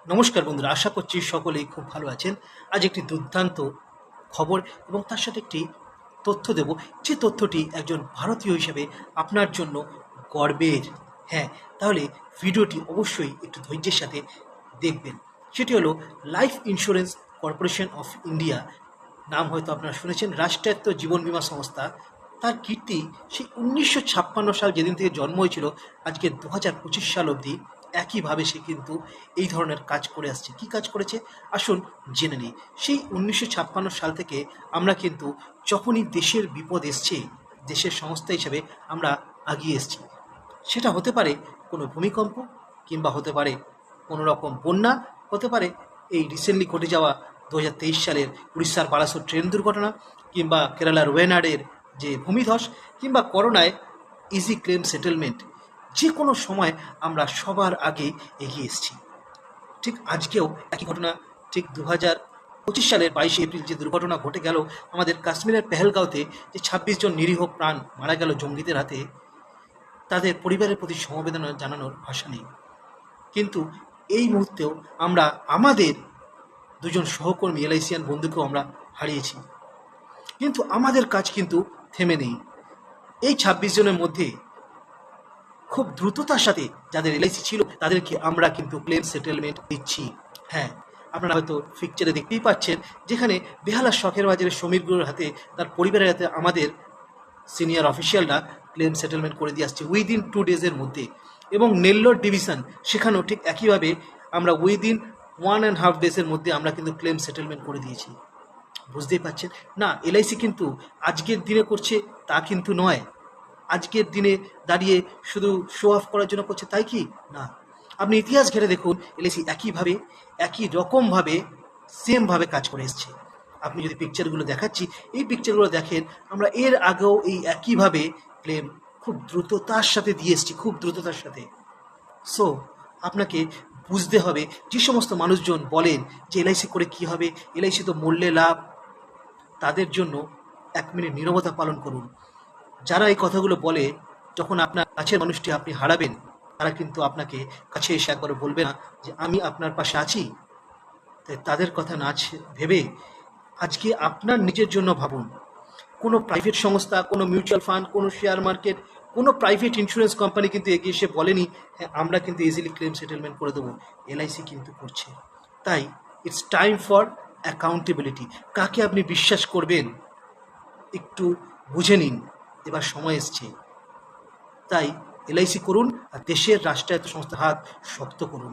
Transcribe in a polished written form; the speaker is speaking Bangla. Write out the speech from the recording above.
নমস্কার বন্ধুরা, আশা করছি সকলেই খুব ভালো আছেন। আজ একটি দুর্দান্ত খবর এবং তার সাথে একটি তথ্য দেব, যে তথ্যটি একজন ভারতীয় হিসেবে আপনার জন্য গর্বের। হ্যাঁ, তাহলে ভিডিওটি অবশ্যই একটু ধৈর্যের সাথে দেখবেন। সেটি হলো life insurance corporation of India, নাম হয়তো আপনারা শুনেছেন, রাষ্ট্রায়ত্ত জীবন বীমা সংস্থা। তার কীর্তি সেই 1956 সাল যেদিন থেকে জন্ম হয়েছিল আজকে 2025 সাল অবধি একইভাবে সে কিন্তু এই ধরনের কাজ করে আসছে। কী কাজ করেছে আসুন জেনে নিই। সেই 1956 সাল থেকে আমরা কিন্তু যখনই দেশের বিপদ এসছে, দেশের সংস্থা হিসেবে আমরা এগিয়ে এসেছি। সেটা হতে পারে কোনো ভূমিকম্প, কিংবা হতে পারে কোনো রকম বন্যা, হতে পারে এই রিসেন্টলি ঘটে যাওয়া 2023 সালের উড়িষ্যার বালাসোর ট্রেন দুর্ঘটনা, কিংবা কেরালার ওয়েনাডের যে ভূমিধস, কিংবা করোনায় ইজি ক্লেম সেটেলমেন্ট। যে কোনো সময় আমরা সবার আগে এগিয়ে এসেছি। ঠিক আজকেও একই ঘটনা, ঠিক 2025 সালের 22 এপ্রিল যে দুর্ঘটনা ঘটে গেল আমাদের কাশ্মীরের পেহেলগাঁওতে, যে 26 জন নিরীহ প্রাণ মারা গেল জঙ্গিদের হাতে, তাদের পরিবারের প্রতি সমবেদনা জানানোর ভাষা নেই। কিন্তু এই মুহূর্তেও আমরা আমাদের দুজন সহকর্মী এলআইসিয়ান বন্ধুকেও আমরা হারিয়েছি। কিন্তু আমাদের কাজ কিন্তু থেমে নেই। এই 26 জনের মধ্যে খুব দ্রুততার সাথে যাদের এলআইসি ছিল তাদেরকে আমরা কিন্তু ক্লেম সেটেলমেন্ট দিচ্ছি। হ্যাঁ, আপনারা হয়তো পিকচারে দেখতেই পাচ্ছেন, যেখানে বেহালার শখের বাজারের সমীরগুলোর হাতে, তার পরিবারের হাতে আমাদের সিনিয়র অফিসিয়ালরা ক্লেম সেটেলমেন্ট করে দিয়ে আসছে উইদিন 2 ডেজের মধ্যে। এবং নেল্লোর ডিভিশন, সেখানেও ঠিক একইভাবে আমরা উইদিন 1.5 ডেজের মধ্যে আমরা কিন্তু ক্লেম সেটেলমেন্ট করে দিয়েছি। বুঝতেই পারছেন না, এলআইসি কিন্তু আজকের দিনে করছে তা কিন্তু নয়। আজকের দিনে দাঁড়িয়ে শুধু শো অফ করার জন্য করছে তাই কি না, আপনি ইতিহাস ঘেটে দেখুন, এলআইসি একইভাবে একই রকমভাবে সেমভাবে কাজ করে এসছে। আপনি যদি পিকচারগুলো দেখাচ্ছি, এই পিকচারগুলো দেখেন, আমরা এর আগেও এই একইভাবে ক্লেম খুব দ্রুততার সাথে দিয়ে এসছি, খুব দ্রুততার সাথে। সো আপনাকে বুঝতে হবে, যে সমস্ত মানুষজন বলেন যে এলআইসি করে কি হবে, এলআইসি তো মূল্যে লাভ, তাদের জন্য 1 মিনিট নীরবতা পালন করুন। যারা এই কথাগুলো বলে, যখন আপনার কাছের মানুষটি আপনি হারাবেন, তারা কিন্তু আপনাকে কাছে এসে একবার বলবে না যে আমি আপনার পাশে আছি। তাই তাদের কথা না ভেবে আজকে আপনার নিজের জন্য ভাবুন। কোনো প্রাইভেট সংস্থা, কোনো মিউচুয়াল ফান্ড, কোনো শেয়ার মার্কেট, কোনো প্রাইভেট ইন্স্যুরেন্স কোম্পানি কিন্তু এগিয়ে এসে বলেনি হ্যাঁ আমরা কিন্তু ইজিলি ক্লেম সেটেলমেন্ট করে দেবো। এলআইসি কিন্তু করছে। তাই ইটস টাইম ফর অ্যাকাউন্টেবিলিটি। কাকে আপনি বিশ্বাস করবেন একটু বুঝে নিন, এবার সময় এসছে। তাই এলআইসি করুন আর দেশের রাষ্ট্রায়ত্ত সংস্থার হাত শক্ত করুন।